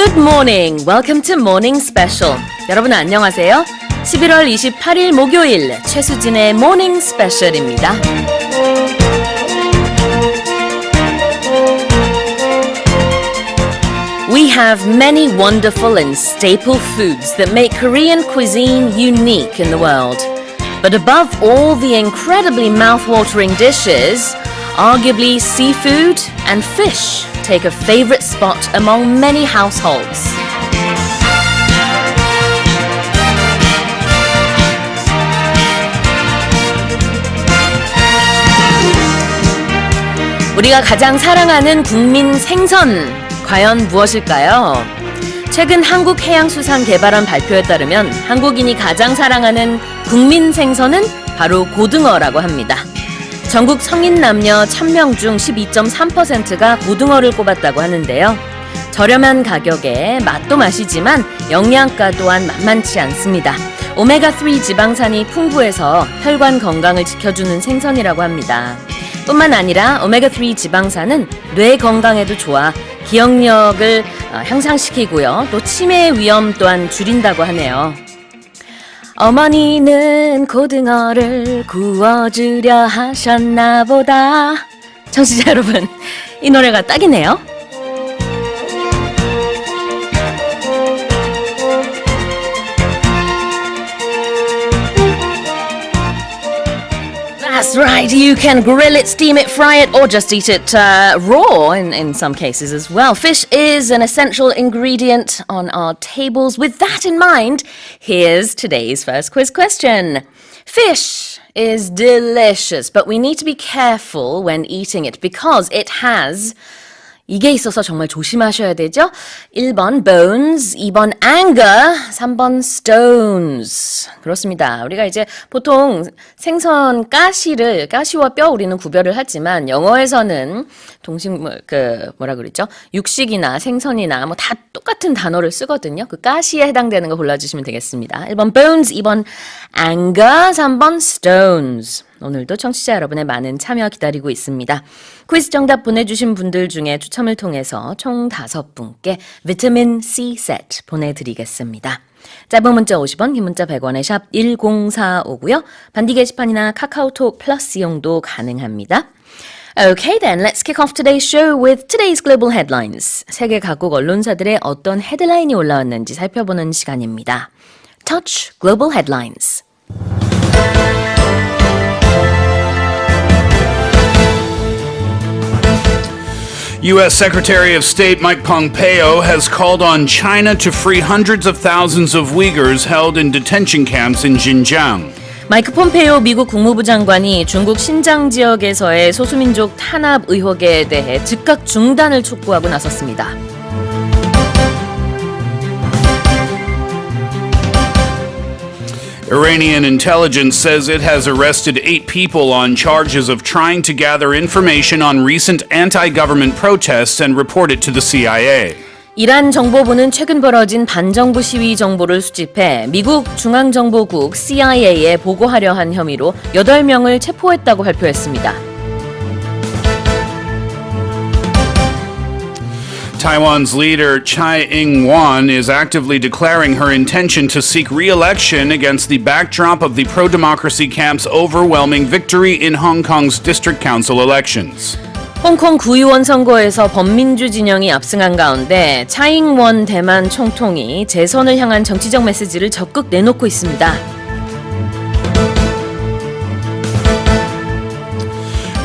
Good morning. Welcome to Morning Special. 여러분 안녕하세요. 11월 28일 목요일 최수진의 Morning Special입니다. We have many wonderful and staple foods that make Korean cuisine unique in the world. But above all the incredibly mouth-watering dishes, arguably seafood and fish take a favorite spot among many households. 우리가 가장 사랑하는 국민 생선, 과연 무엇일까요? 최근 한국해양수산개발원 발표에 따르면 한국인이 가장 사랑하는 국민 생선은 바로 고등어라고 합니다. 전국 성인 남녀 1000명 중 12.3%가 고등어를 꼽았다고 하는데요. 저렴한 가격에 맛도 맛이지만 영양가 또한 만만치 않습니다. 오메가3 지방산이 풍부해서 혈관 건강을 지켜주는 생선이라고 합니다. 뿐만 아니라 오메가3 지방산은 뇌 건강에도 좋아 기억력을 향상시키고요. 또 치매 위험 또한 줄인다고 하네요. 어머니는 고등어를 구워주려 하셨나 보다. 청취자 여러분, 이 노래가 딱이네요. That's right, you can grill it, steam it, fry it, or just eat it raw in some cases as well. Fish is an essential ingredient on our tables. With that in mind, here's today's first quiz question. Fish is delicious, but we need to be careful when eating it because it has... 이게 있어서 정말 조심하셔야 되죠? 1번 bones, 2번 anger, 3번 stones. 그렇습니다. 우리가 이제 보통 생선 가시와 뼈 우리는 구별을 하지만 영어에서는 뭐라 그러죠? 육식이나 생선이나 뭐 다 똑같은 단어를 쓰거든요. 그 가시에 해당되는 거 골라주시면 되겠습니다. 1번 bones, 2번 anger, 3번 stones. 오늘도 청취자 여러분의 많은 참여 기다리고 있습니다. 퀴즈 정답 보내주신 분들 중에 추첨을 통해서 총 5분께 비타민 C 세트 보내드리겠습니다. 짧은 문자 50원, 긴 문자 100원에 샵 1045고요. 반디 게시판이나 카카오톡 플러스 이용도 가능합니다. Okay then, let's kick off today's show with today's global headlines. 세계 각국 언론사들의 어떤 헤드라인이 올라왔는지 살펴보는 시간입니다. Touch Global Headlines. U.S. Secretary of State Mike Pompeo has called on China to free hundreds of thousands of Uyghurs held in detention camps in Xinjiang. 마이크 폼페이오 미국 국무부 장관이 중국 신장 지역에서의 소수민족 탄압 의혹에 대해 즉각 중단을 촉구하고 나섰습니다. Iranian intelligence says it has arrested 8 people on charges of trying to gather information on recent anti-government protests and report it to the CIA. 이란 정보부는 최근 벌어진 반정부 시위 정보를 수집해 미국 중앙정보국 CIA에 보고하려 한 혐의로 8명을 체포했다고 발표했습니다. Taiwan's leader Tsai Ing-wen is actively declaring her intention to seek re-election against the backdrop of the pro-democracy camp's overwhelming victory in Hong Kong's district council elections. 홍콩 구의원 선거에서 범민주 진영이 압승한 가운데 차잉원 대만 총통이 재선을 향한 정치적 메시지를 적극 내놓고 있습니다.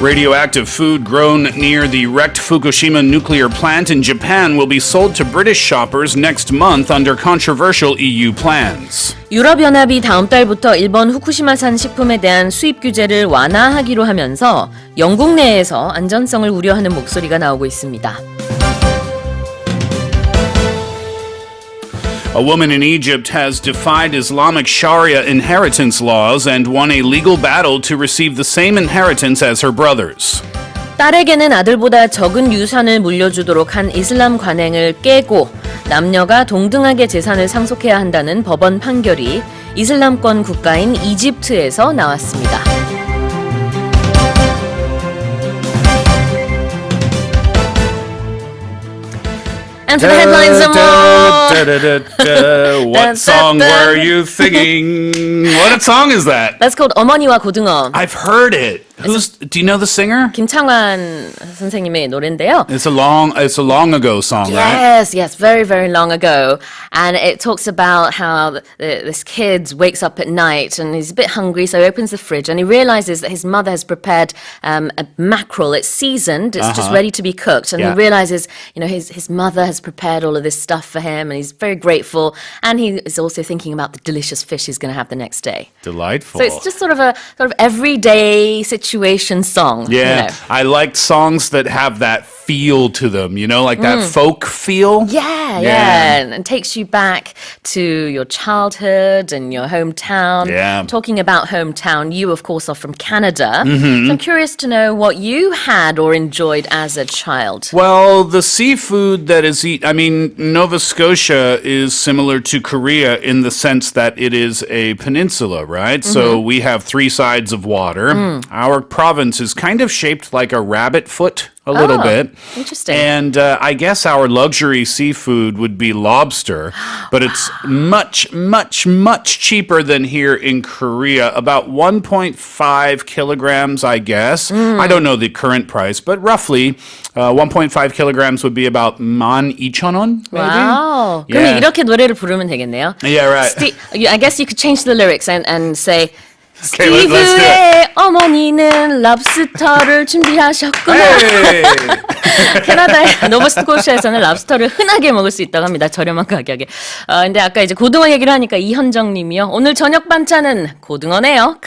Radioactive food grown near the wrecked Fukushima nuclear plant in Japan will be sold to British shoppers next month under controversial EU plans. 유럽연합이 다음 달부터 일본 후쿠시마산 식품에 대한 수입 규제를 완화하기로 하면서 영국 내에서 안전성을 우려하는 목소리가 나오고 있습니다. A woman in Egypt has defied Islamic Sharia inheritance laws and won a legal battle to receive the same inheritance as her brothers. 딸에게는 아들보다 적은 유산을 물려주도록 한 이슬람 관행을 깨고 남녀가 동등하게 재산을 상속해야 한다는 법원 판결이 이슬람권 국가인 이집트에서 나왔습니다. Time for the headlines and more. What song were you singing? What song is that? That's called 어머니와 고등어. I've heard it. Do you know the singer? 김창완 선생님의 노래인데요. It's a long ago song, right? Yes, very, very long ago. And it talks about how this kid wakes up at night and he's a bit hungry, so he opens the fridge and he realizes that his mother has prepared a mackerel. It's seasoned, it's just ready to be cooked. And he realizes, his mother has prepared all of this stuff for him and he's very grateful. And he is also thinking about the delicious fish he's going to have the next day. Delightful. So it's just sort of everyday situation song. Yeah, I like songs that have that feel to them, like that folk feel. Yeah. And takes you back to your childhood and your hometown. Yeah. Talking about hometown, you, of course, are from Canada. So I'm curious to know what you had or enjoyed as a child. Well, the seafood that is Nova Scotia is similar to Korea in the sense that it is a peninsula, right? So we have three sides of water. Our province is kind of shaped like a rabbit foot. A little bit. Interesting. And I guess our luxury seafood would be lobster, but it's much, much, much cheaper than here in Korea. About 1.5 kilograms, I guess. I don't know the current price, but roughly 1.5 kilograms would be about 12,000원, maybe? Wow. 그럼 Yeah. 이렇게 노래를 부르면 되겠네요. Yeah, right. I guess you could change the lyrics and say Okay, let's do it. 스티브의 어머니는 랍스터를 준비하셨구나. Hey! 캐나다의 노바스코시아에서는 랍스터를 흔하게 먹을 수 있다고 합니다. 저렴한 가격에. 근데 아까 이제 고등어 얘기를 하니까 이현정 님이요. 오늘 저녁 반찬은 고등어네요.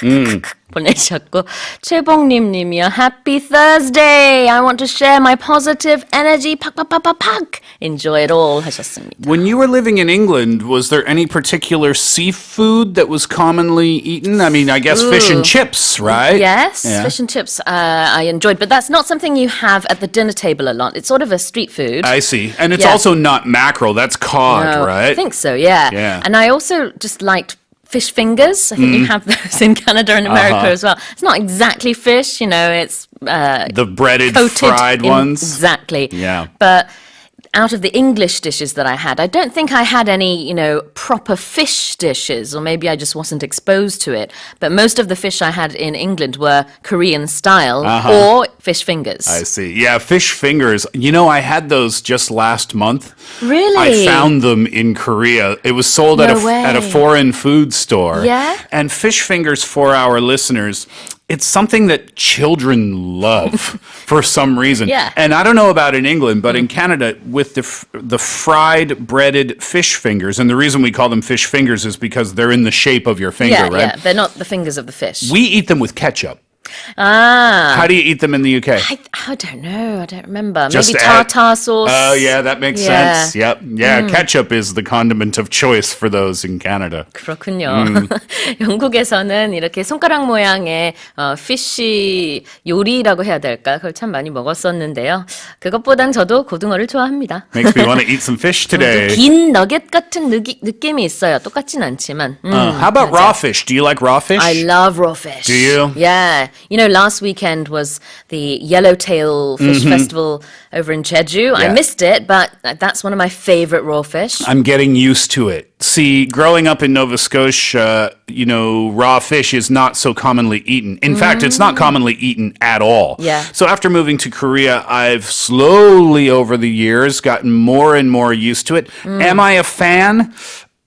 보내셨고 최봉림 님이요. Happy Thursday. I want to share my positive energy. 팍팍팍팍팍. Enjoy it all 하셨습니다. When you were living in England, was there any particular seafood that was commonly eaten? I guess fish and chips, right? Yes, Yeah. fish and chips I enjoyed, but that's not something you have at the dinner table a lot. It's sort of a street food. I see. And it's Yeah. also not mackerel, that's cod, No, right? I think so, yeah. Yeah. And I also just liked fish fingers. I think you have those in Canada and America as well. It's not exactly fish, it's The breaded, coated fried in- ones. Exactly. Yeah. But out of the English dishes that I had, I don't think I had any, proper fish dishes, or maybe I just wasn't exposed to it. But most of the fish I had in England were Korean style or fish fingers. I see. Yeah, fish fingers. I had those just last month. Really? I found them in Korea. It was sold at No at a way. foreign food store. Yeah? And fish fingers, for our listeners, it's something that children love for some reason. Yeah. And I don't know about in England, but in Canada, with the fried breaded fish fingers, and the reason we call them fish fingers is because they're in the shape of your finger, right? Yeah, they're not the fingers of the fish. We eat them with ketchup. Ah. How do you eat them in the UK? I don't know. I don't remember. Just Maybe add- tartar sauce. Oh, yeah, that makes Yeah. sense. Yep. Yeah, ketchup is the condiment of choice for those in Canada. 그렇군요. 영국에서는 이렇게 손가락 모양의 피쉬 요리라고 해야 될까? 그걸 참 많이 먹었었는데요. 그것보단 저도 고등어를 좋아합니다. Makes me want to eat some fish today. 긴 너겟 같은 느낌이 있어요. 똑같진 않지만. How about raw fish? Do you like raw fish? I love raw fish. Do you? Yeah. Last weekend was the Yellowtail Fish Festival over in Jeju. I Yeah. missed it, but that's one of my favorite raw fish. I'm getting used to it. See, growing up in Nova Scotia, raw fish is not so commonly eaten. In fact, it's not commonly eaten at all. Yeah. So after moving to Korea, I've slowly over the years gotten more and more used to it. Am I a fan?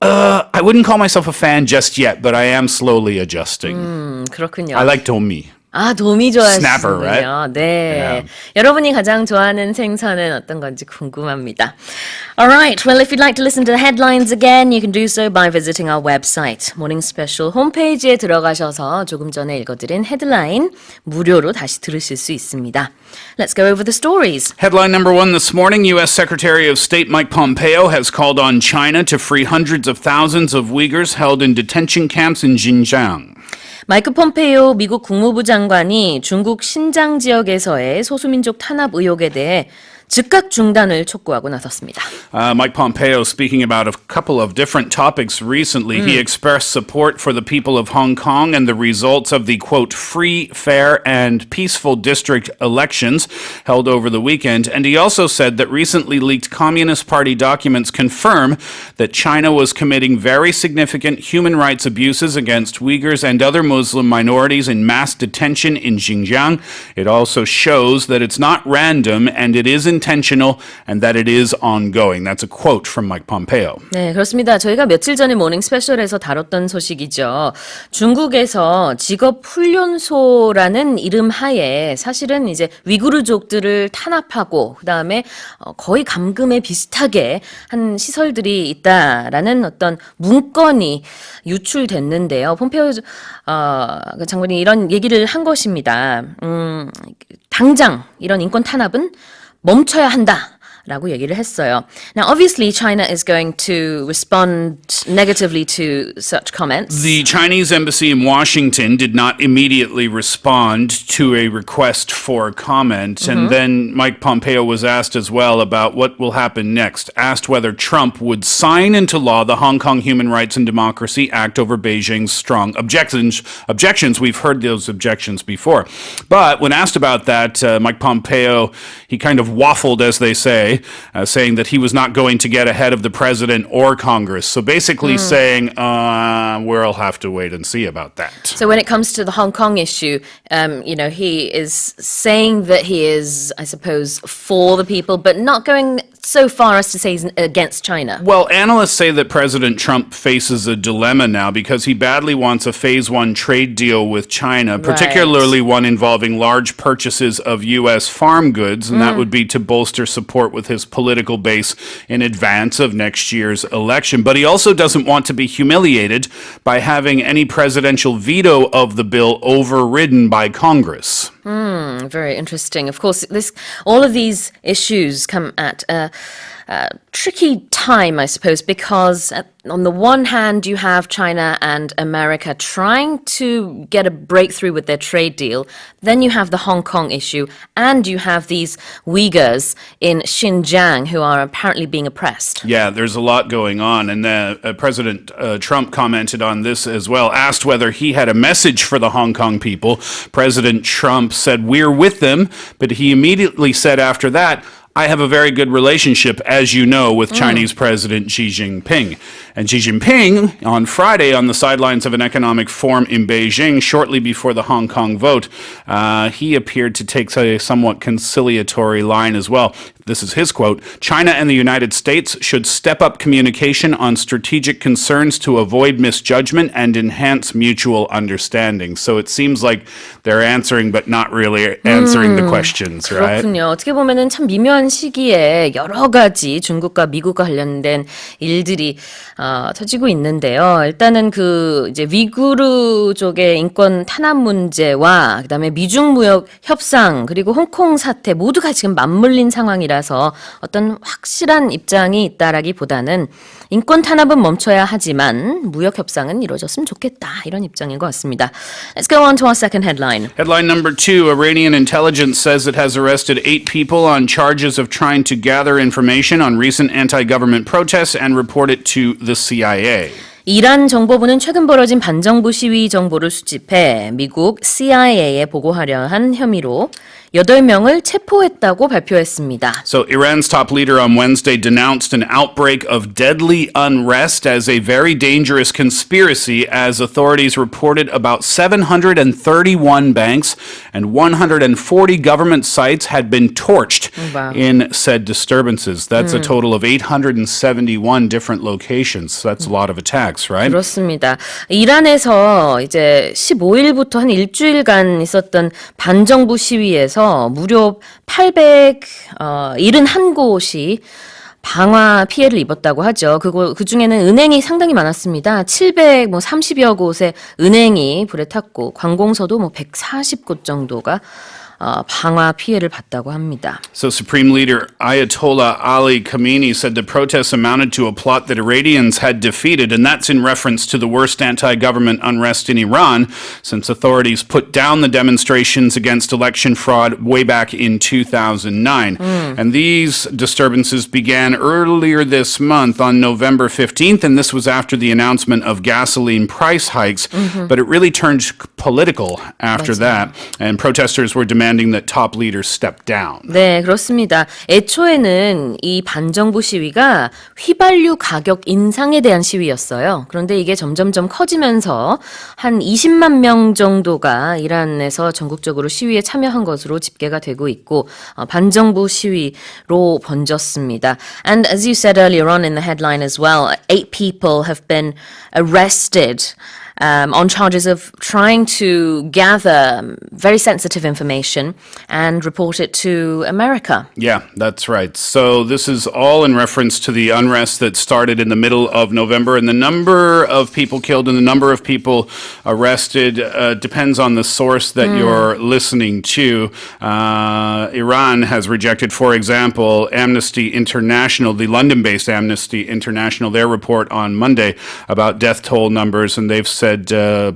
I wouldn't call myself a fan just yet, but I am slowly adjusting. 그렇군요. I like domi. 도미 좋아하시는군요. Snapper, right? 네. Yeah. 여러분이 가장 좋아하는 생선은 어떤 건지 궁금합니다. Alright, well, if you'd like to listen to the headlines again, you can do so by visiting our website. Morning Special 홈페이지에 들어가셔서 조금 전에 읽어드린 헤드라인 무료로 다시 들으실 수 있습니다. Let's go over the stories. Headline number one this morning, U.S. Secretary of State Mike Pompeo has called on China to free hundreds of thousands of Uyghurs held in detention camps in Xinjiang. 마이크 폼페이오 미국 국무부 장관이 중국 신장 지역에서의 소수민족 탄압 의혹에 대해 즉각 중단을 촉구하고 나섰습니다. Mike Pompeo speaking about a couple of different topics recently. He expressed support for the people of Hong Kong and the results of the, quote, free, fair, and peaceful district elections held over the weekend. And he also said that recently leaked Communist Party documents confirm that China was committing very significant human rights abuses against Uyghurs and other Muslim minorities in mass detention in Xinjiang. It also shows that it's not random and it is intentional and that it is ongoing. That's a quote from Mike Pompeo. 네, 그렇습니다. 저희가 며칠 전에 모닝 스페셜에서 다뤘던 소식이죠. 중국에서 직업훈련소라는 이름 하에 사실은 이제 위구르족들을 탄압하고 그다음에 거의 감금에 비슷하게 한 시설들이 있다라는 어떤 문건이 유출됐는데요. 폼페오 장관이 이런 얘기를 한 것입니다. 당장 이런 인권 탄압은 멈춰야 한다. 라고 얘기를 했어요. Now, obviously, China is going to respond negatively to such comments. The Chinese embassy in Washington did not immediately respond to a request for comment. And then Mike Pompeo was asked as well about what will happen next, asked whether Trump would sign into law the Hong Kong Human Rights and Democracy Act over Beijing's strong objections. We've heard those objections before. But when asked about that, Mike Pompeo, he kind of waffled, as they say, saying that he was not going to get ahead of the president or Congress. So basically saying, we'll have to wait and see about that. So when it comes to the Hong Kong issue, he is saying that he is, I suppose, for the people, but not going so far as to say he's against China. Well, analysts say that President Trump faces a dilemma now because he badly wants a phase one trade deal with China, particularly one involving large purchases of U.S. farm goods, and that would be to bolster support with his political base in advance of next year's election. But he also doesn't want to be humiliated by having any presidential veto of the bill overridden by Congress. Very interesting. Of course, all of these issues come at a tricky time, I suppose, because on the one hand, you have China and America trying to get a breakthrough with their trade deal. Then you have the Hong Kong issue, and you have these Uyghurs in Xinjiang who are apparently being oppressed. Yeah, there's a lot going on. And President Trump commented on this as well, asked whether he had a message for the Hong Kong people. President Trump said, "We're with them," but he immediately said after that, "I have a very good relationship, as you know, with Chinese President Xi Jinping." And Xi Jinping, on Friday, on the sidelines of an economic forum in Beijing, shortly before the Hong Kong vote, he appeared to take a somewhat conciliatory line as well. This is his quote: "China and the United States should step up communication on strategic concerns to avoid misjudgment and enhance mutual understanding." So it seems like they're answering, but not really answering the questions, right? 그렇군요. 어떻게 보면은 참 미묘한 시기에 여러 가지 중국과 미국과 관련된 일들이 터지고 있는데요. 일단은 이제 위구르 쪽의 인권 탄압 문제와 그다음에 미중 무역 협상 그리고 홍콩 사태 모두가 지금 맞물린 상황이라서 어떤 확실한 입장이 있다라기보다는 인권 탄압은 멈춰야 하지만 무역 협상은 이루어졌으면 좋겠다 이런 입장인 것 같습니다. Let's go on to our second headline. Headline number 2, Iranian intelligence says it has arrested 8 people on charges of trying to gather information on recent anti-government protests and report it to the CIA. 이란 정보부는 최근 벌어진 반정부 시위 정보를 수집해 미국 CIA에 보고하려 한 혐의로 8명을 체포했다고 발표했습니다. So Iran's top leader on Wednesday denounced an outbreak of deadly unrest as a very dangerous conspiracy as authorities reported about 731 banks and 140 government sites had been torched in said disturbances. That's a total of 871 different locations. So that's a lot of attacks, right? 그렇습니다. 이란에서 이제 15일부터 한 일주일간 있었던 반정부 시위에서 무려 871곳이 방화 피해를 입었다고 하죠. 그 중에는 은행이 상당히 많았습니다. 730여 곳의 은행이 불에 탔고 관공서도 140곳 정도가 방화 피해를 봤다고 합니다. So Supreme Leader Ayatollah Ali Khamenei said the protests amounted to a plot that Iranians had defeated, and that's in reference to the worst anti-government unrest in Iran since authorities put down the demonstrations against election fraud way back in 2009. And these disturbances began earlier this month on November 15th, and this was after the announcement of gasoline price hikes, but it really turned political after that, and protesters were demanding that top leaders step down. 네, 그렇습니다. 애초에는 이 반정부 시위가 휘발유 가격 인상에 대한 시위였어요. 그런데 이게 점점점 커지면서 한 20만 명 정도가 이란에서 전국적으로 시위에 참여한 것으로 집계가 되고 있고 반정부 시위로 번졌습니다. And as you said earlier on in the headline as well, 8 people have been arrested on charges of trying to gather very sensitive information and report it to America. Yeah, that's right. So this is all in reference to the unrest that started in the middle of November, and the number of people killed and the number of people arrested depends on the source that you're listening to. Iran has rejected, for example, Amnesty International, the London-based Amnesty International, their report on Monday about death toll numbers, and they've said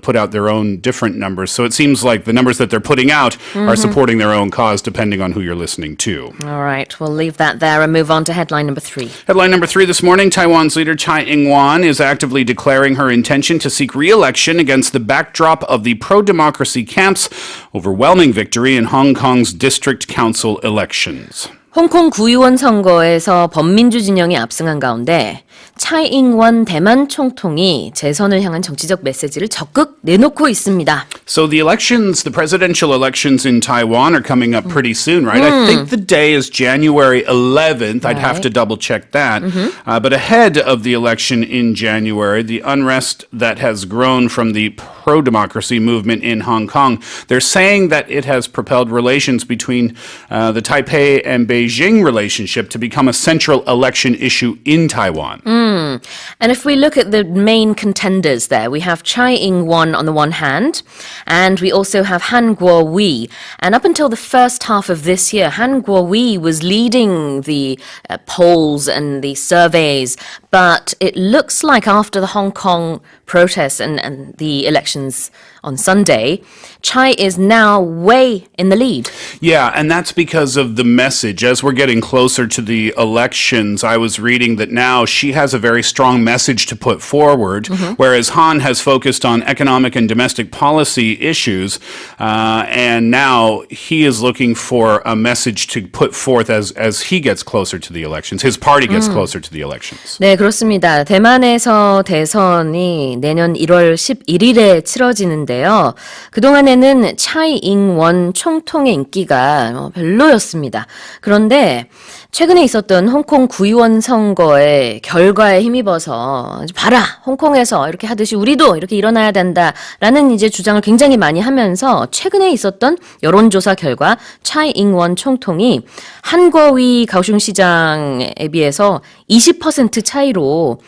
put out their own different numbers. So it seems like the numbers that they're putting out are supporting their own cause depending on who you're listening to. All right, we'll leave that there and move on to headline number 3. Headline number 3 this morning, Taiwan's leader Tsai Ing-wen is actively declaring her intention to seek re-election against the backdrop of the pro-democracy camp's overwhelming victory in Hong Kong's district council elections. 홍콩 구의원 선거에서 범민주 진영이 압승한 가운데 차이잉원 대만 총통이 재선을 향한 정치적 메시지를 적극 내놓고 있습니다. So the elections, the presidential elections in Taiwan are coming up pretty soon, right? I think the day is January 11th. I'd have to double check that. But ahead of the election in January, the unrest that has grown from the pro-democracy movement in Hong Kong, they're saying that it has propelled relations between the Taipei and Beijing relationship to become a central election issue in Taiwan. And if we look at the main contenders there, we have Tsai Ing-wen on the one hand, and we also have Han Kuo-wi. And up until the first half of this year, Han Kuo-wi was leading the polls and the surveys, but it looks like after the Hong Kong protests and the elections on Sunday, Tsai is now way in the lead. Yeah, and that's because of the message. As we're getting closer to the elections, I was reading that now she has a very strong message to put forward, whereas Han has focused on economic and domestic policy issues, and now he is looking for a message to put forth as he gets closer to the elections, his party gets closer to the elections. 네, 그렇습니다. 대만에서 대선이 내년 1월 11일에 치러지는데요. 그동안에는 차이 잉원 총통의 인기가 별로였습니다. 그런데 최근에 있었던 홍콩 구의원 선거의 결과에 힘입어서 봐라, 홍콩에서 이렇게 하듯이 우리도 이렇게 일어나야 된다라는 이제 주장을 굉장히 많이 하면서 최근에 있었던 여론조사 결과 차이 잉원 총통이 한거위 가오슝시장에 비해서 20% 차이로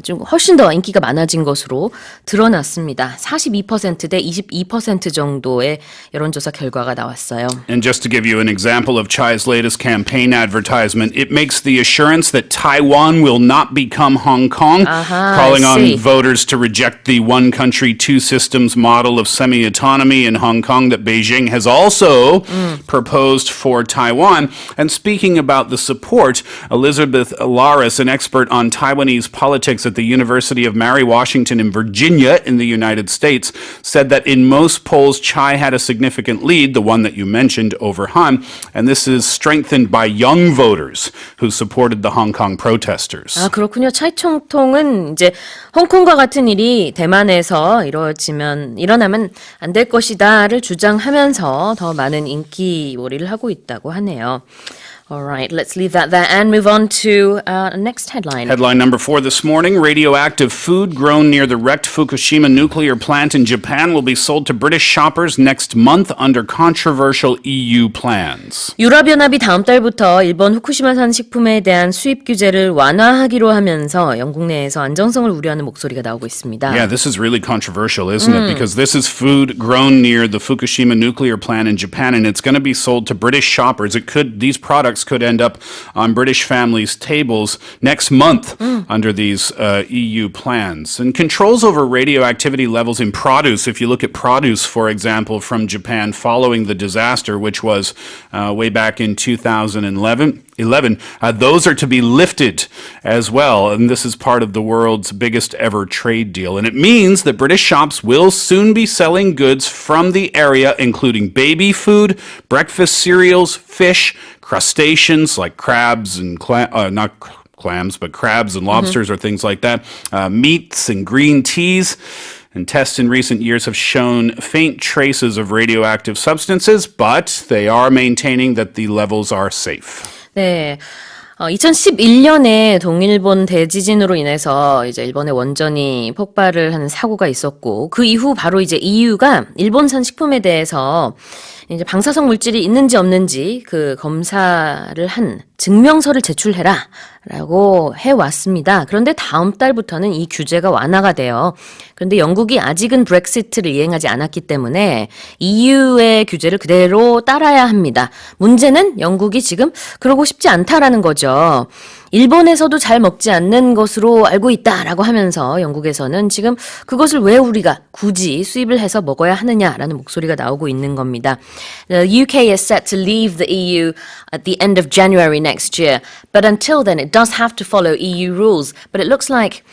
좀 훨씬 더 인기가 많아진 것으로 드러났습니다. 42%대 22% 정도의 여론조사 결과가 나왔어요. And just to give you an example of Chai's latest campaign advertisement, it makes the assurance that Taiwan will not become Hong Kong, calling on voters to reject the one country, two systems model of semi-autonomy in Hong Kong that Beijing has also proposed for Taiwan. And speaking about the support, Elizabeth Laris, an expert on Taiwanese politics at the University of Mary Washington in Virginia in the United States, said that in most polls, Tsai had a significant lead, the one that you mentioned, over Han, and this is strengthened by young voters who supported the Hong Kong protesters. 아, 그렇군요. 차이 총통은 이제 홍콩과 같은 일이 대만에서 일어나면 안 될 것이다를 주장하면서 더 많은 인기몰이를 하고 있다고 하네요. All right, let's leave that there and move on to next headline. Headline number 4 this morning, radioactive food grown near the wrecked Fukushima nuclear plant in Japan will be sold to British shoppers next month under controversial EU plans. 유럽연합이 다음 달부터 일본 후쿠시마산 식품에 대한 수입 규제를 완화하기로 하면서 영국 내에서 안정성을 우려하는 목소리가 나오고 있습니다. Yeah, this is really controversial, isn't it? Because this is food grown near the Fukushima nuclear plant in Japan, and it's going to be sold to British shoppers. These products could end up on British families' tables next month under these EU plans. And controls over radioactivity levels in produce, if you look at produce, for example, from Japan following the disaster, which was way back in 2011, those are to be lifted as well. And this is part of the world's biggest ever trade deal. And it means that British shops will soon be selling goods from the area, including baby food, breakfast cereals, fish, crustaceans like crabs and not clams, but crabs and lobsters or things like that, meats and green teas. And tests in recent years have shown faint traces of radioactive substances, but they are maintaining that the levels are safe. 네. 2011년에 동일본 대지진으로 인해서 이제 일본의 원전이 폭발을 하는 사고가 있었고, 그 이후 바로 이제 EU가 일본산 식품에 대해서 이제 방사성 물질이 있는지 없는지 그 검사를 한 증명서를 제출해라 라고 해왔습니다. 그런데 다음 달부터는 이 규제가 완화가 돼요. 그런데 영국이 아직은 브렉시트를 이행하지 않았기 때문에 EU의 규제를 그대로 따라야 합니다. 문제는 영국이 지금 그러고 싶지 않다라는 거죠. 일본에서도 잘 먹지 않는 것으로 알고 있다라고 하면서 영국에서는 지금 그것을 왜 우리가 굳이 수입을 해서 먹어야 하느냐라는 목소리가 나오고 있는 겁니다. The UK is set to leave the EU at the end of January next year, but until then it does have to follow EU rules. But it looks like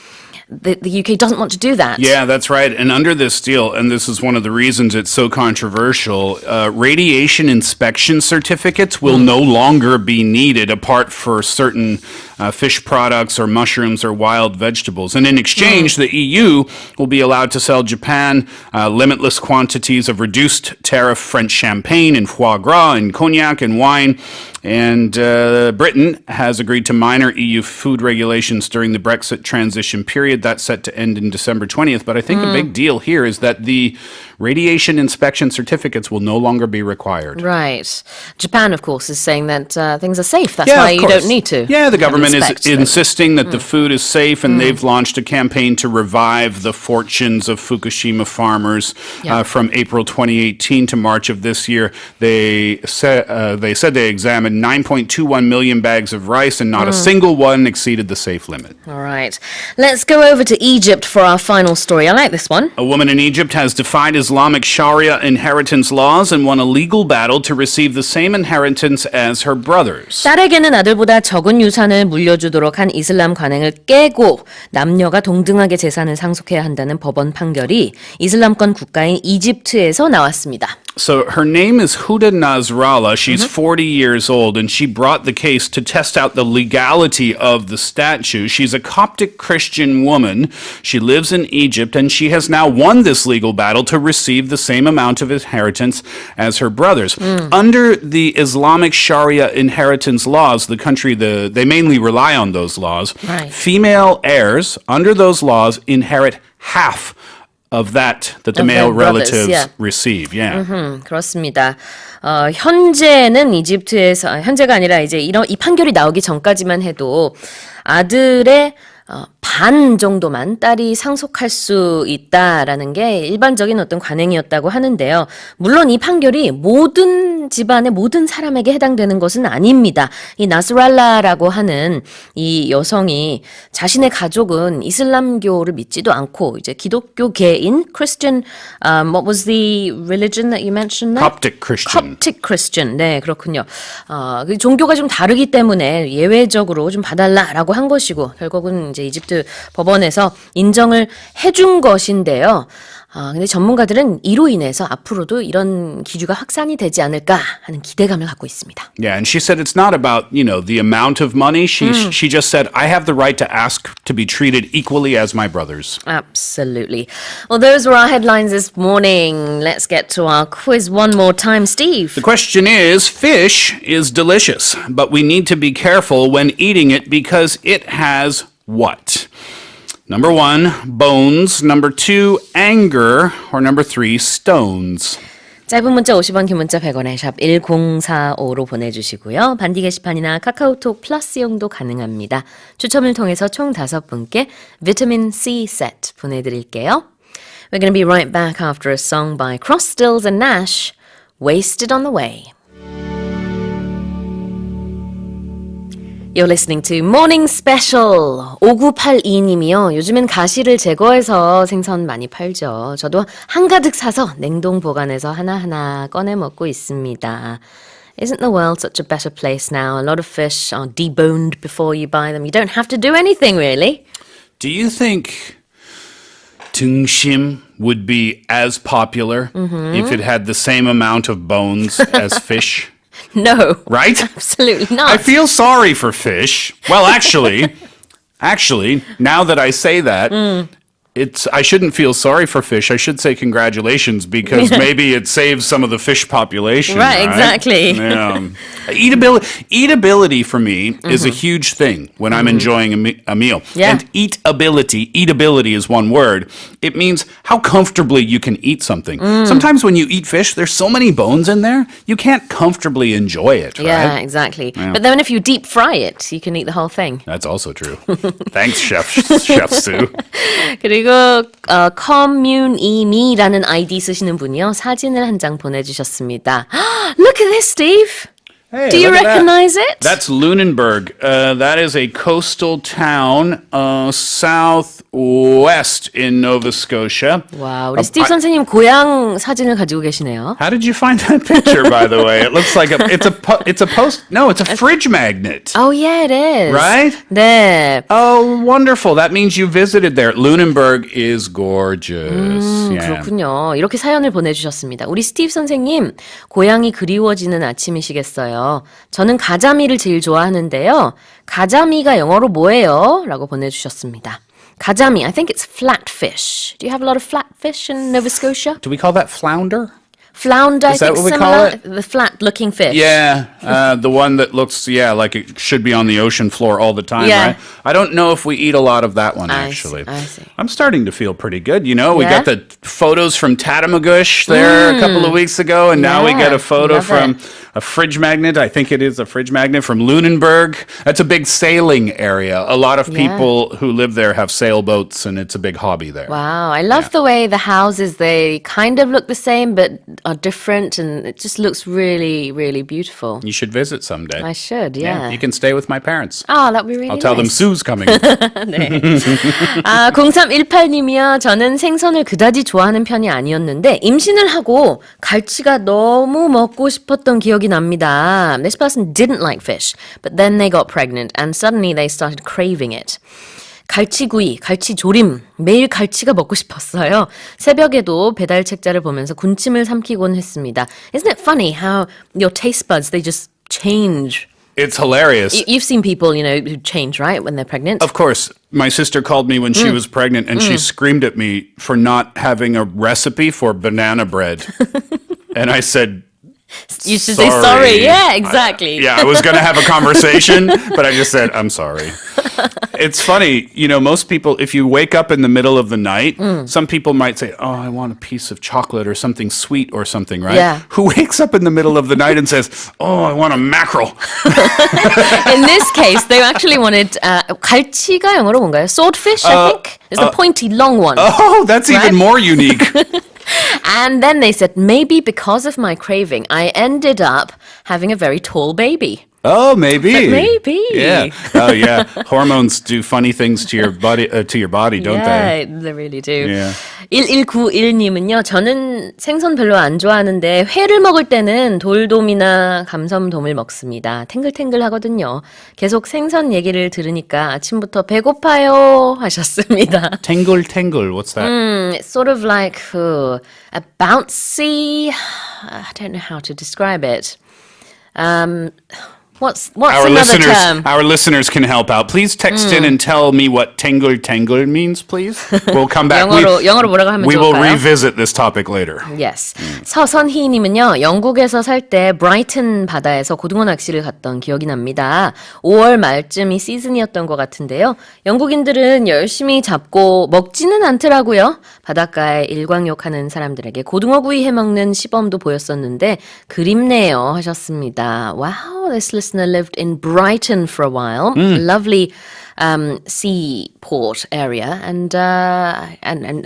the UK doesn't want to do that. Yeah, that's right. And under this deal, and this is one of the reasons it's so controversial, radiation inspection certificates will no longer be needed apart for certain fish products or mushrooms or wild vegetables. And in exchange, the EU will be allowed to sell Japan limitless quantities of reduced tariff French champagne and foie gras and cognac and wine. And Britain has agreed to minor EU food regulations during the Brexit transition period. That's set to end in December 20th. But I think a big deal here is that the radiation inspection certificates will no longer be required. Right. Japan, of course, is saying that things are safe. That's Yeah, why of you course. don't need to. Yeah, the government is inspect them. insisting that the food is safe, and they've launched a campaign to revive the fortunes of Fukushima farmers from April 2018 to March of this year. They said they examined 9.21 million bags of rice, and not a single one exceeded the safe limit. All right. Let's go over to Egypt for our final story. I like this one. A woman in Egypt has defied Islamic Sharia inheritance laws and won a legal battle to receive the same inheritance as her brothers. 딸에게는 아들보다 적은 유산을 물려주도록 한 이슬람 관행을 깨고 남녀가 동등하게 재산을 상속해야 한다는 법원 판결이 이슬람권 국가인 이집트에서 나왔습니다. So her name is Huda Nasrallah. She's 40 years old, and she brought the case to test out the legality of the statute. She's a Coptic Christian woman. She lives in Egypt, and she has now won this legal battle to receive the same amount of inheritance as her brothers. Under the Islamic Sharia inheritance laws, the country, they mainly rely on those laws. Right. Female heirs, under those laws, inherit half of that the Of male their brothers, relatives yeah. receive. Yeah. 그렇습니다. 현재는 이집트에서 현재가 아니라 이제 이 판결이 나오기 전까지만 해도 아들의 반 정도만 딸이 상속할 수 있다라는 게 일반적인 어떤 관행이었다고 하는데요. 물론 이 판결이 모든 집안의 모든 사람에게 해당되는 것은 아닙니다. 이 나스랄라라고 하는 이 여성이 자신의 가족은 이슬람교를 믿지도 않고 이제 기독교계인 Christian, what was the religion that you mentioned there? Coptic Christian. Coptic Christian. 네, 그렇군요. 그 종교가 좀 다르기 때문에 예외적으로 좀 봐달라라고 한 것이고 결국은 이제 이집트 법원에서 인정을 해준 것인데요. 근데 전문가들은 이로 인해서 앞으로도 이런 기주가 확산이 되지 않을까 하는 기대감을 갖고 있습니다. Yeah, and she said it's not about, the amount of money. She just said, I have the right to ask to be treated equally as my brothers. Absolutely. Well, those were our headlines this morning. Let's get to our quiz one more time. Steve. The question is, fish is delicious, but we need to be careful when eating it because it has what? Number 1, bones. Number 2, anger. Or number 3, stones. 짧은 문자 50원, 긴 문자 100원에 샵 1045로 보내주시고요. 반디 게시판이나 카카오톡 플러스용도 가능합니다. 추첨을 통해서 총 5분께 비타민 C 세트 보내드릴게요. We're going to be right back after a song by Cross, Stills and Nash, Wasted on the Way. You're listening to Morning Special. 5982님이요. 요즘엔 가시를 제거해서 생선 많이 팔죠. 저도 한가득 사서 냉동 보관해서 하나하나 꺼내 먹고 있습니다. Isn't the world such a better place now? A lot of fish are deboned before you buy them. You don't have to do anything, really. Do you think 등심 would be as popular if it had the same amount of bones as fish? No. Right? Absolutely not. I feel sorry for fish. Well, actually, now that I say that, I shouldn't feel sorry for fish. I should say congratulations because maybe it saves some of the fish population. Right, exactly. Yeah. Eatability for me is a huge thing when I'm enjoying a meal. Yeah. And eatability is one word. It means how comfortably you can eat something. Sometimes when you eat fish, there's so many bones in there, you can't comfortably enjoy it, right? Yeah, exactly. Yeah. But then if you deep fry it, you can eat the whole thing. That's also true. Thanks, Chef Sue. 그리고 commun이미라는 아이디 쓰시는 분이요. 사진을 한 장 보내주셨습니다. Look at this, Steve. Hey, Do you look at that. recognize it? That's Lunenburg. That is a coastal town southwest in Nova Scotia. 와, 우리 스티브 선생님 고향 사진을 가지고 계시네요. How did you find that picture, by the way? It looks like it's a fridge magnet. Oh, yeah, it is. Right? 네. Oh, wonderful. That means you visited there. Lunenburg is gorgeous. Yeah. 그렇군요. 이렇게 사연을 보내주셨습니다. 우리 스티브 선생님, 고향이 그리워지는 아침이시겠어요. 저는 가자미를 제일 좋아하는데요. 가자미가 영어로 뭐예요? 라고 보내주셨습니다. 가자미, I think it's flatfish. Do you have a lot of flatfish in Nova Scotia? Do we call that flounder? Flounder, I Is that think what we similar. call it? The flat-looking fish. Yeah, the one that looks, like it should be on the ocean floor all the time, Yeah. right? I don't know if we eat a lot of that one, actually. I see. I'm starting to feel pretty good. We Yeah? got the photos from Tatamagouche there a couple of weeks ago, and now we Yeah, get a photo love from it. a fridge magnet. I think it is a fridge magnet from Lunenburg. That's a big sailing area. A lot of people who live there have sailboats, and it's a big hobby there. Wow, I love the way the houses, they kind of look the same but are different, and it just looks really, really beautiful. You should visit someday. I should, yeah. You can stay with my parents. Oh, that would be really I'll tell them nice. Sue's coming. 네. 0318님이요. 저는 생선을 그다지 좋아하는 편이 아니었는데 임신을 하고 갈치가 너무 먹고 싶었던 기억이 납니다. This person didn't like fish, but then they got pregnant and suddenly they started craving it. 갈치구이, 갈치조림, 매일 갈치가 먹고 싶었어요. 새벽에도 배달 책자를 보면서 군침을 삼키곤 했습니다. Isn't it funny how your taste buds, they just change? It's hilarious. You've seen people, who change, right, when they're pregnant? Of course, my sister called me when she was pregnant and she screamed at me for not having a recipe for banana bread. And I said, You should say sorry. Yeah, exactly. I was going to have a conversation, but I just said, I'm sorry. It's funny, most people, if you wake up in the middle of the night, some people might say, oh, I want a piece of chocolate or something sweet or something, right? Yeah. Who wakes up in the middle of the night and says, oh, I want a mackerel. In this case, they actually wanted 갈치가 영어로 뭔가요? Swordfish, I think. It's the pointy, long one. Oh, that's even more unique. And then they said, maybe because of my craving, I ended up having a very tall baby. Oh, maybe. Maybe. Yeah. Oh, yeah. Hormones do funny things to your body, don't Yeah, they? they really do. Yeah. 1191님은요, 저는 생선 별로 안 좋아하는데 회를 먹을 때는 돌돔이나 감섬돔을 먹습니다. 탱글탱글 하거든요. 계속 생선 얘기를 들으니까 아침부터 배고파요 하셨습니다. Tangle. What's that? It's sort of like a bouncy, I don't know how to describe it. What's another term? Our listeners can help out. Please text in and tell me what tangle means, please. We'll come back. 영어로 뭐라고 하면 we will 좋을까요? revisit this topic later. Yes. 서선희님은요, 영국에서 살 때 브라이튼 바다에서 고등어 낚시를 갔던 기억이 납니다. 5월 말쯤이 시즌이었던 것 같은데요. 영국인들은 열심히 잡고 먹지는 않더라고요. 바닷가에 일광욕하는 사람들에게 고등어구이 해먹는 시범도 보였었는데 그립네요 하셨습니다. Wow, this listener lived in Brighton for a while. Lovely seaport area and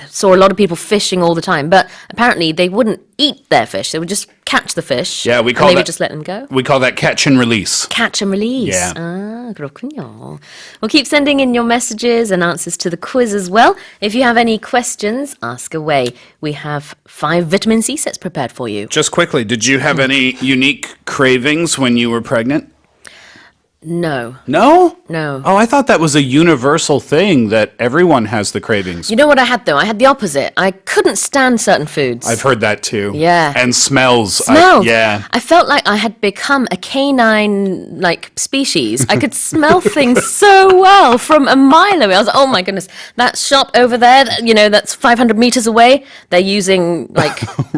saw a lot of people fishing all the time. But apparently they wouldn't eat their fish. They would just catch the fish. Yeah, we and call they that would just let them go. We call that catch and release. Catch and release. Yeah. Ah, 그렇군요. Well, keep sending in your messages and answers to the quiz as well. If you have any questions, ask away. We have 5 vitamin C sets prepared for you. Just quickly, did you have any unique cravings when you were pregnant? No. No? No. Oh, I thought that was a universal thing that everyone has the cravings. You know what I had though? I had the opposite. I couldn't stand certain foods. I've heard that too. Yeah. And smells. Smells. Yeah. I felt like I had become a canine species. I could smell things so well from a mile away. I was like, oh my goodness, that shop over there, that's 500 meters away. They're using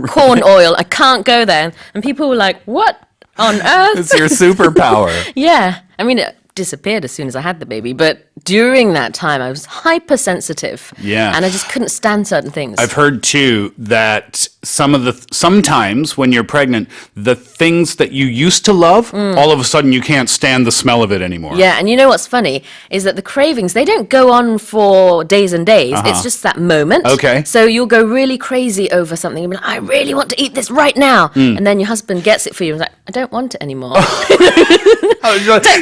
corn oil. I can't go there. And people were like, what on earth? It's your superpower. Yeah. I mean, it disappeared as soon as I had the baby, but during that time I was hypersensitive. Yeah. And I just couldn't stand certain things. I've heard too that sometimes when you're pregnant, the things that you used to love, all of a sudden you can't stand the smell of it anymore. Yeah, and you know what's funny is that the cravings, they don't go on for days and days. It's just that moment. Okay. So you'll go really crazy over something and be like, I really want to eat this right now. And then your husband gets it for you and is like, I don't want it anymore. I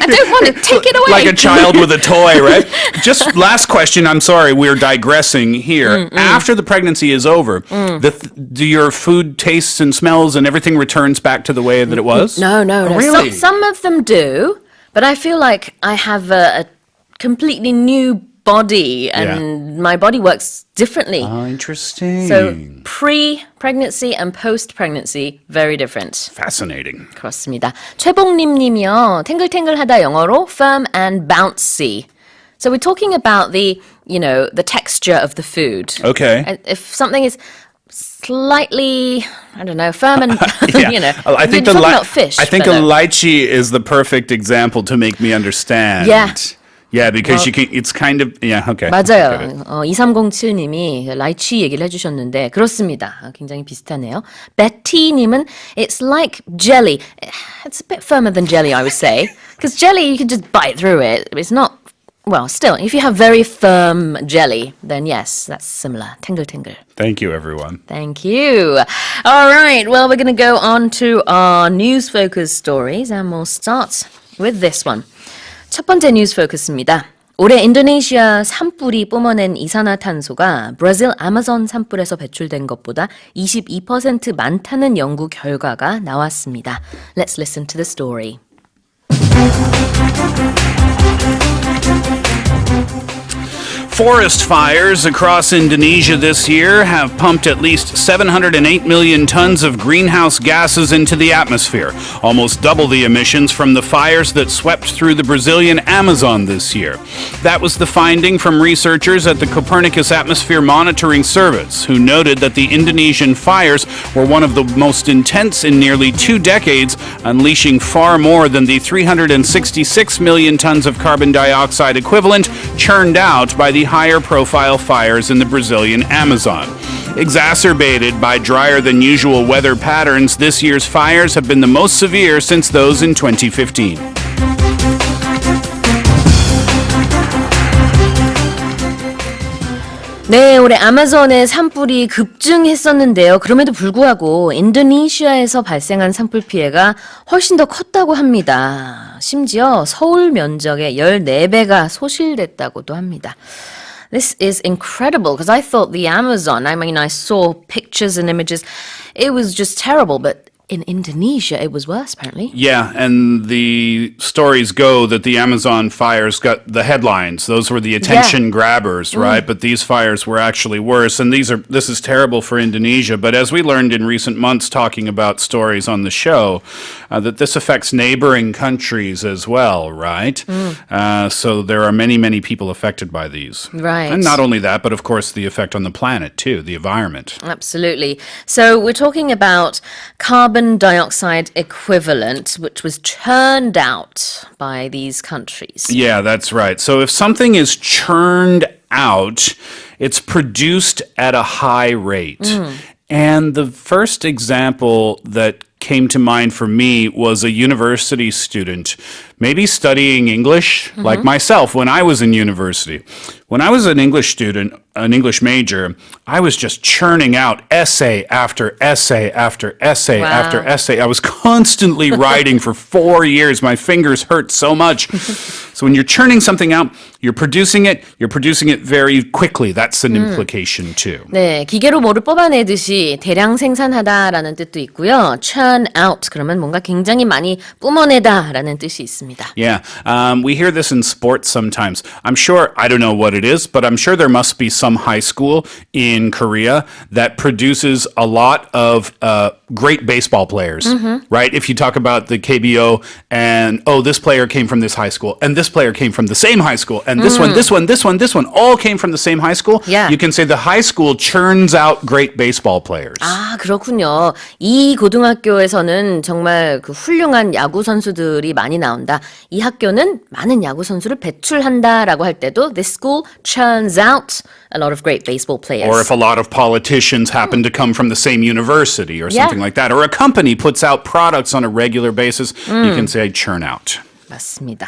don't want it. Take it away. Like a child with a toy, right? Just last question. I'm sorry, we're digressing here. After the pregnancy is over, do your food tastes and smells and everything returns back to the way that it was? No. Really? Some of them do, but I feel like I have a completely new body and my body works differently. Oh, interesting. So pre-pregnancy and post-pregnancy, very different. Fascinating. 그렇습니다. 최봉림 님이요. 탱글탱글하다 영어로 firm and bouncy. So we're talking about the texture of the food. Okay. And if something is slightly, I don't know, firm and, I think we're talking about fish. I think but a lychee is the perfect example to make me understand. Yeah. Yeah, because it's kind of, okay. 맞아요. 2307님이 라이치 얘기를 해주셨는데 그렇습니다. 굉장히 비슷하네요. 베티님은 it's like jelly. It's a bit firmer than jelly, I would say. Because jelly, you can just bite through it. It's not, well, still, if you have very firm jelly, then yes, that's similar. Tingle. Thank you, everyone. Thank you. All right, well, we're going to go on to our news focus stories and we'll start with this one. 첫 번째 뉴스 포커스입니다. 올해 인도네시아 산불이 뿜어낸 이산화탄소가 브라질 아마존 산불에서 배출된 것보다 22% 많다는 연구 결과가 나왔습니다. Let's listen to the story. Forest fires across Indonesia this year have pumped at least 708 million tons of greenhouse gases into the atmosphere, almost double the emissions from the fires that swept through the Brazilian Amazon this year. That was the finding from researchers at the Copernicus Atmosphere Monitoring Service, who noted that the Indonesian fires were one of the most intense in nearly 2 decades, unleashing far more than the 366 million tons of carbon dioxide equivalent churned out by the higher profile fires in the Brazilian Amazon. Exacerbated by drier than usual weather patterns, this year's fires have been the most severe since those in 2015. 네, 올해 아마존의 산불이 급증했었는데요. 그럼에도 불구하고 인도네시아에서 발생한 산불 피해가 훨씬 더 컸다고 합니다. 심지어 서울 면적의 14배가 소실됐다고도 합니다. This is incredible because I thought the Amazon, I mean, I saw pictures and images. It was just terrible, but in Indonesia, it was worse, apparently. Yeah, and the stories go that the Amazon fires got the headlines. Those were the attention grabbers, right? But these fires were actually worse, and this is terrible for Indonesia. But as we learned in recent months talking about stories on the show, that this affects neighboring countries as well, right? So there are many, many people affected by these. Right. And not only that, but of course the effect on the planet too, the environment. Absolutely. So we're talking about carbon dioxide equivalent, which was churned out by these countries. Yeah, that's right. So if something is churned out, it's produced at a high rate. And the first example that came to mind for me was a university student, maybe studying English, like myself when I was in university. When I was an English student, an English major, I was just churning out essay after essay after essay after essay. I was constantly writing for 4 years. My fingers hurt so much. So when you're churning something out, you're producing it very quickly. That's an implication too. 네, 기계로 뭐를 뽑아내듯이 대량 생산하다라는 뜻도 있고요. churn out 그러면 뭔가 굉장히 많이 뿜어내다라는 뜻이 있습니다. Yeah, we hear this in sports sometimes. I'm sure, I don't know what it is, but I'm sure there must be some high school in Korea that produces a lot of great baseball players, right? If you talk about the KBO and, oh, this player came from this high school and this player came from the same high school and this one all came from the same high school. Yeah. You can say the high school churns out great baseball players. 아, 그렇군요. 이 고등학교에서는 정말 그 훌륭한 야구 선수들이 많이 나온다. 이 학교는 많은 야구 선수를 배출한다라고 할 때도 this school churns out a lot of great baseball players. Or if a lot of politicians happen to come from the same university or something like that. Or a company puts out products on a regular basis, you can say churn out. 맞습니다.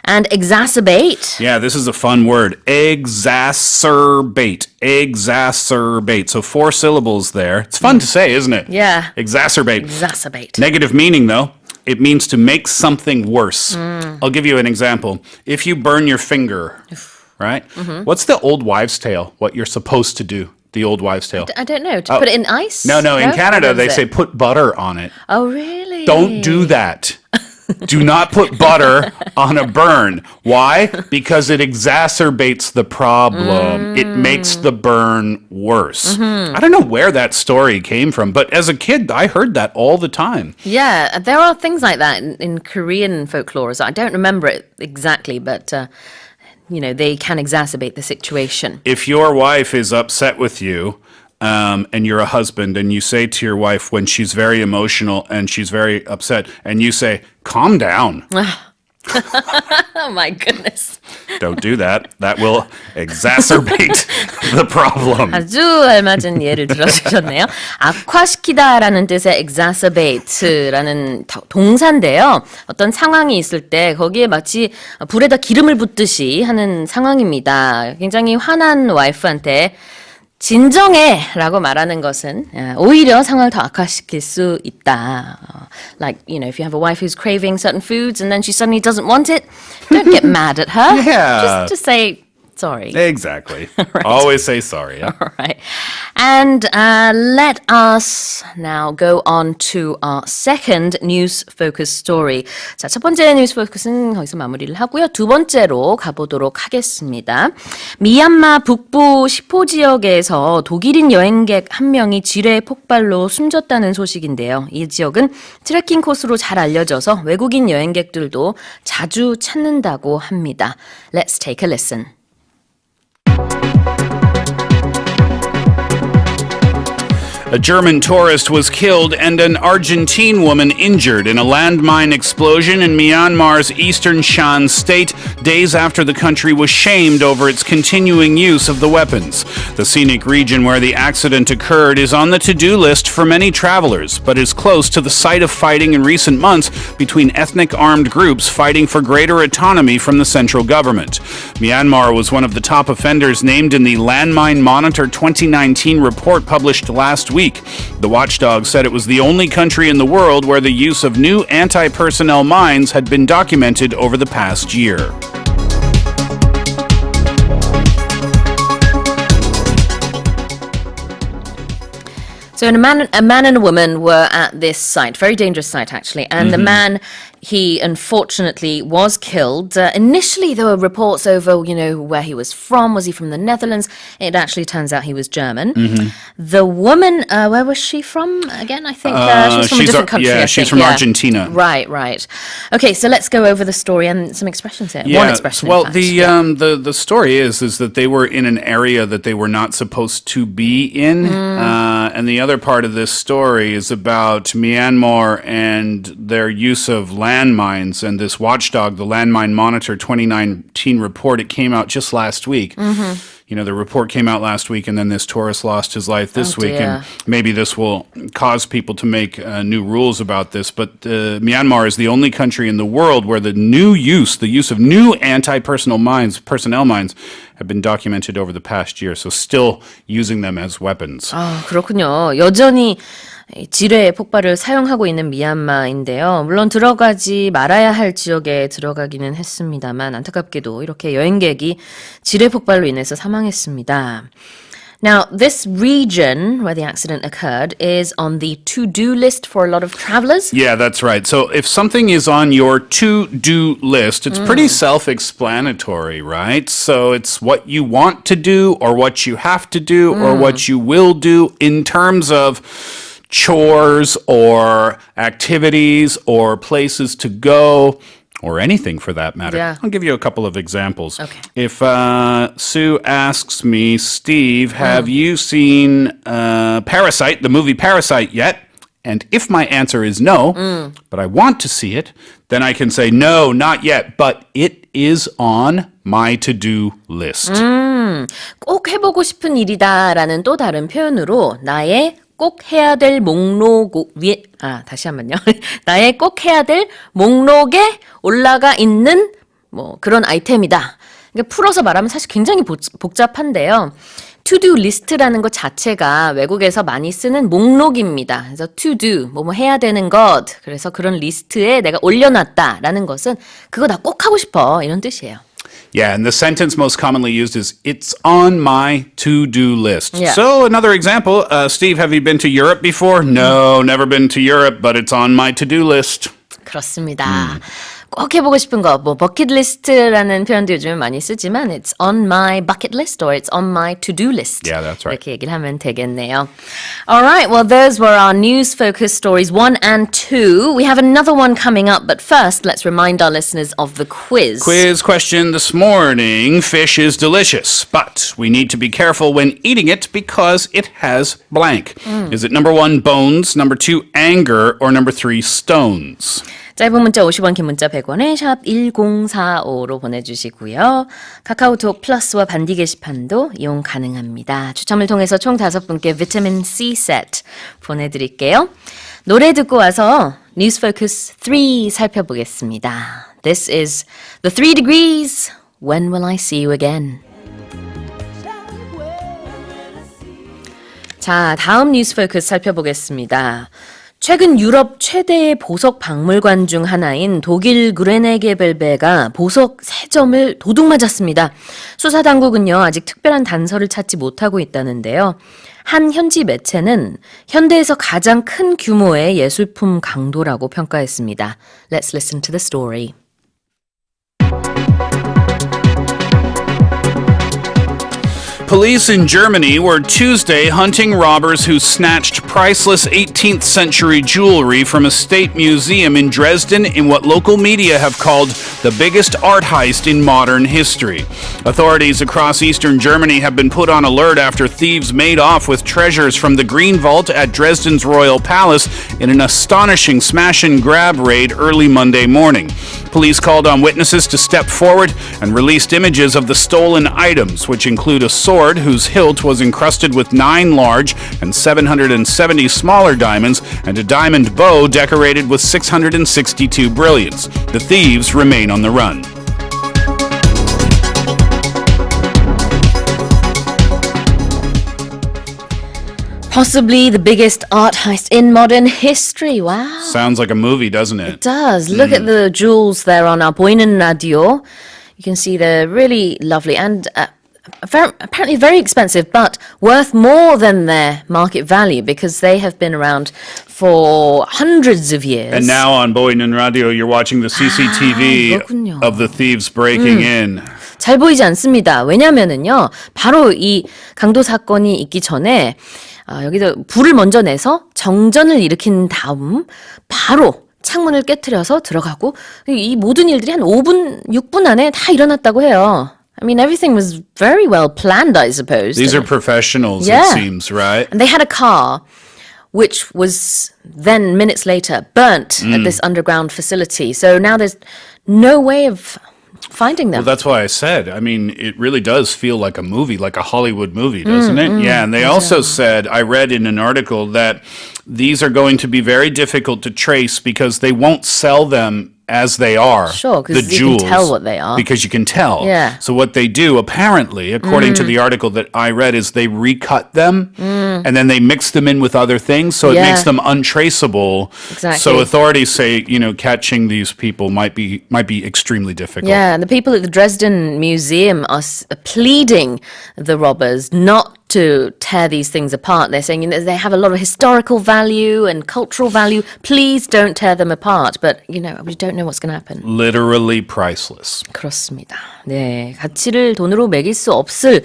And exacerbate. Yeah, this is a fun word. Exacerbate. Exacerbate. So 4 syllables there. It's fun to say, isn't it? Yeah. Exacerbate. Exacerbate. Negative meaning, though. It means to make something worse. I'll give you an example. If you burn your finger, right? What's the old wives' tale? What you're supposed to do? The old wives' tale. I don't know. To put it in ice? No. In Canada, What they is say it? put butter on it. Oh, really? Don't do that. Do not put butter on a burn. Why? Because it exacerbates the problem. It makes the burn worse. I don't know where that story came from, but as a kid, I heard that all the time. Yeah, there are things like that in Korean folklore. I don't remember it exactly, but they can exacerbate the situation. If your wife is upset with you, and you're a husband, and you say to your wife when she's very emotional and she's very upset, and you say, calm down. Oh my goodness. Don't do that. That will exacerbate the problem. 아주 알맞은 예를 들어주셨네요. 악화시키다라는 뜻의 exacerbate라는 동사인데요. 어떤 상황이 있을 때 거기에 마치 불에다 기름을 붓듯이 하는 상황입니다. 굉장히 화난 와이프한테 진정해라고 말하는 것은 오히려 상황을 더 악화시킬 수 있다. Like, if you have a wife who's craving certain foods and then she suddenly doesn't want it, don't get mad at her. Yeah. Just say sorry. Exactly. Always say sorry. Yeah? All right. And let us now go on to our second news focus story. 자, 첫 번째 뉴스 포커스는 거기서 마무리를 하고요. 두 번째로 가보도록 하겠습니다. 미얀마 북부 시포 지역에서 독일인 여행객 한 명이 지뢰 폭발로 숨졌다는 소식인데요. 이 지역은 트레킹 코스로 잘 알려져서 외국인 여행객들도 자주 찾는다고 합니다. Let's take a listen. A German tourist was killed and an Argentine woman injured in a landmine explosion in Myanmar's eastern Shan state days after the country was shamed over its continuing use of the weapons. The scenic region where the accident occurred is on the to-do list for many travelers, but is close to the site of fighting in recent months between ethnic armed groups fighting for greater autonomy from the central government. Myanmar was one of the top offenders named in the Landmine Monitor 2019 report published last week. The watchdog said it was the only country in the world where the use of new anti-personnel mines had been documented over the past year. So a man and a woman were at this site, very dangerous site actually, and the man, he unfortunately was killed. Initially there were reports over, where he was from. Was he from the Netherlands? It actually turns out he was German. The woman, where was she from again? I think she was from a different country. Yeah, she's from Argentina. Right. Okay, so let's go over the story and some expressions here. Yeah, One expression, well, in fact. the story is that they were in an area that they were not supposed to be in, and the other part of this story is about Myanmar and their use of landmines and this watchdog, the Landmine Monitor 2019 report. It came out just last week. The report came out last week, and then this tourist lost his life this week, dear. and maybe this will cause people to make new rules about this. But Myanmar is the only country in the world where the use of new anti-personnel mines, have been documented over the past year. So still using them as weapons. 그렇군요. 여전히 지뢰 폭발을 사용하고 있는 미얀마인데요. 물론 들어가지 말아야 할 지역에 들어가기는 했습니다만 안타깝게도 이렇게 여행객이 지뢰 폭발로 인해서 사망했습니다. Now, this region where the accident occurred is on the to-do list for a lot of travelers. Yeah, that's right. So if something is on your to-do list, it's pretty self-explanatory, right? So it's what you want to do or what you have to do or what you will do in terms of chores or activities or places to go. Or anything for that matter. Yeah. I'll give you a couple of examples. Okay. If Sue asks me, Steve, have you seen Parasite, the movie Parasite, yet? And if my answer is no, but I want to see it, then I can say, no, not yet, but it is on my to-do list. 꼭 해보고 싶은 일이다라는 또 다른 표현으로 나의 꼭 해야 될 목록 위에 다시 한번요. 나의 꼭 해야 될 목록에 올라가 있는 그런 아이템이다. 그러니까 풀어서 말하면 사실 굉장히 복잡한데요. to-do 리스트라는 것 자체가 외국에서 많이 쓰는 목록입니다. 그래서 to-do, 뭐 해야 되는 것. 그래서 그런 리스트에 내가 올려놨다라는 것은 그거 나 꼭 하고 싶어 이런 뜻이에요. Yeah, and the sentence most commonly used is, it's on my to-do list. Yeah. So another example, Steve, have you been to Europe before? No, never been to Europe, but it's on my to-do list. 그렇습니다. 꼭 해보고 싶은 거, 버킷리스트라는 표현도 요즘에 많이 쓰지만 it's on my bucket list or it's on my to-do list. Yeah, that's right. 이렇게 얘기를 하면 되겠네요. All right, well, those were our news-focused stories 1 and 2. We have another one coming up, but first, let's remind our listeners of the quiz. Quiz question this morning. Fish is delicious, but we need to be careful when eating it because it has blank. Is it number 1, bones, number 2, anger, or number 3, stones? 짧은 문자 50원, 긴 문자 100원에 샵 1045로 보내주시고요. 카카오톡 플러스와 반디 게시판도 이용 가능합니다. 추첨을 통해서 총 5분께 비타민 C 세트 보내드릴게요. 노래 듣고 와서 뉴스 포커스 3 살펴보겠습니다. This is The 3 Degrees, When Will I See You Again? 자, 다음 뉴스 포커스 살펴보겠습니다. 최근 유럽 최대의 보석 박물관 중 하나인 독일 그레네게벨베가 보석 3점을 도둑 맞았습니다. 수사당국은요, 아직 특별한 단서를 찾지 못하고 있다는데요. 한 현지 매체는 현대에서 가장 큰 규모의 예술품 강도라고 평가했습니다. Let's listen to the story. Police in Germany were Tuesday hunting robbers who snatched priceless 18th century jewelry from a state museum in Dresden in what local media have called the biggest art heist in modern history. Authorities across eastern Germany have been put on alert after thieves made off with treasures from the Green Vault at Dresden's Royal Palace in an astonishing smash and grab raid early Monday morning. Police called on witnesses to step forward and released images of the stolen items, which include a sword whose hilt was encrusted with 9 large and 770 smaller diamonds, and a diamond bow decorated with 662 brilliants. The thieves remain on the run. Possibly the biggest art heist in modern history. Wow. Sounds like a movie, doesn't it? It does. Look at the jewels there on our Boinen Radio. You can see they're really lovely and apparently very expensive, but worth more than their market value because they have been around for hundreds of years. And now on Boinen Radio, you're watching the CCTV 그렇군요. of the thieves breaking in. 잘 보이지 않습니다. 왜냐면은요, 바로 이 강도 사건이 있기 전에 여기서 불을 먼저 내서 정전을 일으킨 다음 바로 창문을 깨트려서 들어가고 이 모든 일들이 한 5분, 6분 안에 다 일어났다고 해요. I mean, everything was very well planned, I suppose. These are professionals, Yeah. it seems, right? And they had a car which was then minutes later burnt at this underground facility. So now there's no way of finding them. Well, that's why I said, I mean, it really does feel like a movie, like a Hollywood movie, doesn't it? Yeah, and they also said, I read in an article that these are going to be very difficult to trace because they won't sell them as they are. Sure, 'cause the you can jewels, tell what they are. Because you can tell. Yeah. So what they do, apparently, according to the article that I read, is they recut them and then they mix them in with other things, so it Yeah. makes them untraceable. Exactly. So authorities say, catching these people might be extremely difficult. Yeah, and the people at the Dresden Museum are pleading the robbers not to tear these things apart. They're saying they have a lot of historical value and cultural value. Please don't tear them apart. But, we don't know what's going to happen. Literally priceless. 그렇습니다. 네, 가치를 돈으로 매길 수 없을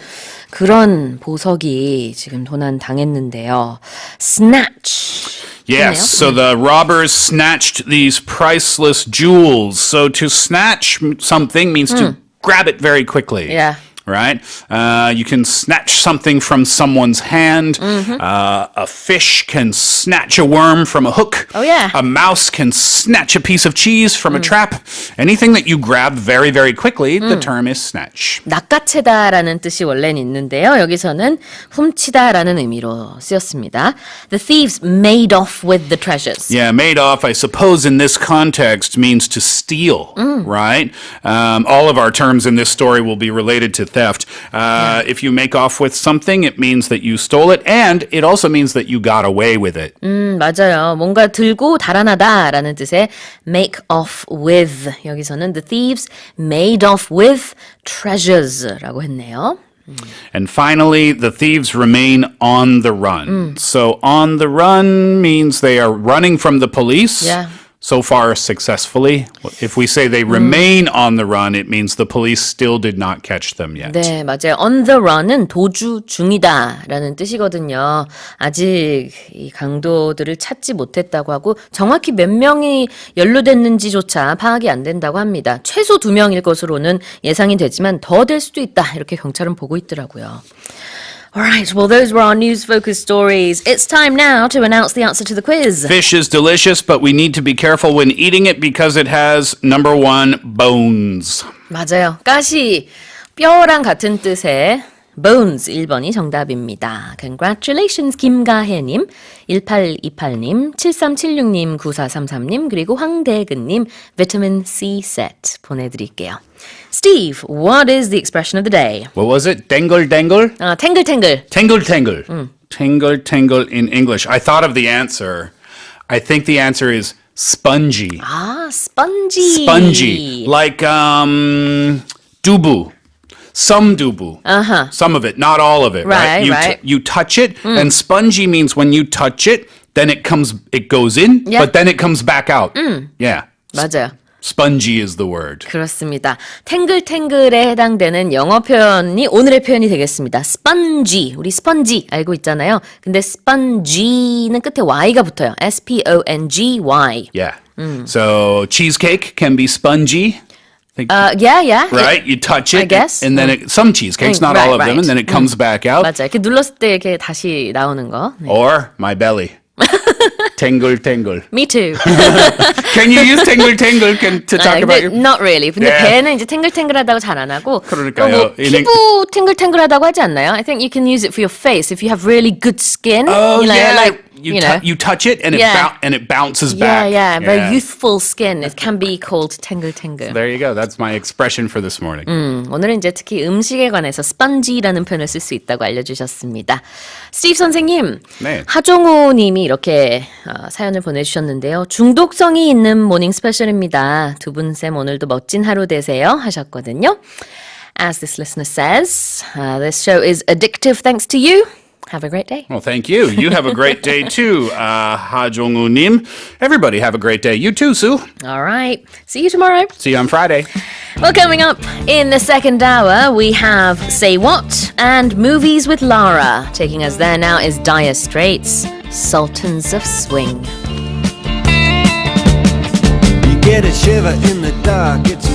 그런 보석이 지금 도난 당했는데요. Snatch. Yes, so the robbers snatched these priceless jewels. So to snatch something means to grab it very quickly. Yeah. Right? You can snatch something from someone's hand. A fish can snatch a worm from a hook. Oh, yeah. A mouse can snatch a piece of cheese from a trap. Anything that you grab very, very quickly, the term is snatch. 낚아채다라는 뜻이 원래는 있는데요. 여기서는 훔치다라는 의미로 쓰였습니다. The thieves made off with the treasures. Yeah, made off, I suppose, in this context means to steal, right? All of our terms in this story will be related to theft. If you make off with something, it means that you stole it, and it also means that you got away with it. 맞아요. 뭔가 들고 달아나다라는 뜻의 make off with. 여기서는 the thieves made off with treasures라고 했네요. And finally, the thieves remain on the run. So on the run means they are running from the police. Yeah. So far, successfully. If we say they remain on the run, it means the police still did not catch them yet. 네, 맞아요. On the run은 도주 중이다라는 뜻이거든요. 아직 이 강도들을 찾지 못했다고 하고 정확히 몇 명이 연루됐는지조차 파악이 안 된다고 합니다. 최소 2명일 것으로는 예상이 되지만 더 될 수도 있다. 이렇게 경찰은 보고 있더라고요. All right, well, those were our news-focused stories. It's time now to announce the answer to the quiz. Fish is delicious, but we need to be careful when eating it because it has, number 1, bones. 맞아요. 가시, 뼈랑 같은 뜻의 bones 1번이 정답입니다. Congratulations 김가혜님, 1828님, 7376님, 9433님, 그리고 황대근님 비타민 C set 보내드릴게요. Steve, what is the expression of the day? What was it? Dangle, dangle? 탱글탱글. Tangle, tangle. Tangle, tangle in English. I thought of the answer. I think the answer is spongy. spongy. Spongy. Like, dubu. Some dubu. Some of it, not all of it, right? Right. You touch it, and spongy means when you touch it, then it goes in, Yeah. but then it comes back out. Yeah. 맞아요. Spongy is the word. 그렇습니다. 탱글탱글에 해당되는 영어 표현이 오늘의 표현이 되겠습니다. spongy. 우리 spongy 알고 있잖아요. 근데 spongy는 끝에 y가 붙어요. S-P-O-N-G-Y. Yeah. So cheesecake can be spongy. Yeah. Right? You touch it, I guess. and then some cheesecakes, not Right, all of them, right. and then it comes back out. 맞아요. 이렇게 눌렀을 때 이렇게 다시 나오는 거. 네. Or my belly. Tangle, tangle. Me too. Can you use tangle, tangle to talk 근데 about your... not really. 근데 Yeah. 배는 이제 탱글탱글하다고 잘 안 하고 그러니까요. 뭐 피부 탱글탱글하다고 하지 않나요? I think you can use it for your face if you have really good skin. Oh, you know, yeah. like You touch it, and Yeah. it bounces yeah, back. yeah, very youthful skin. It can be called 탱글탱글. There you go. That's my expression for this morning. 오늘은 이제 특히 음식에 관해서 spongy라는 표현을 쓸 수 있다고 알려주셨습니다. 스티브 선생님, 네. 하종우 님이 이렇게 사연을 보내주셨는데요. 중독성이 있는 모닝 스페셜입니다. 두 분 쌤 오늘도 멋진 하루 되세요 하셨거든요. As this listener says, this show is addictive thanks to you. Have a great day. Well, thank you. You have a great day too, Ha Jong-woo Nim. Everybody have a great day. You too, Sue. All right. See you tomorrow. See you on Friday. Well, coming up in the second hour, we have Say What and Movies with Lara. Taking us there now is Dire Straits, Sultans of Swing. You get a shiver in the dark, it's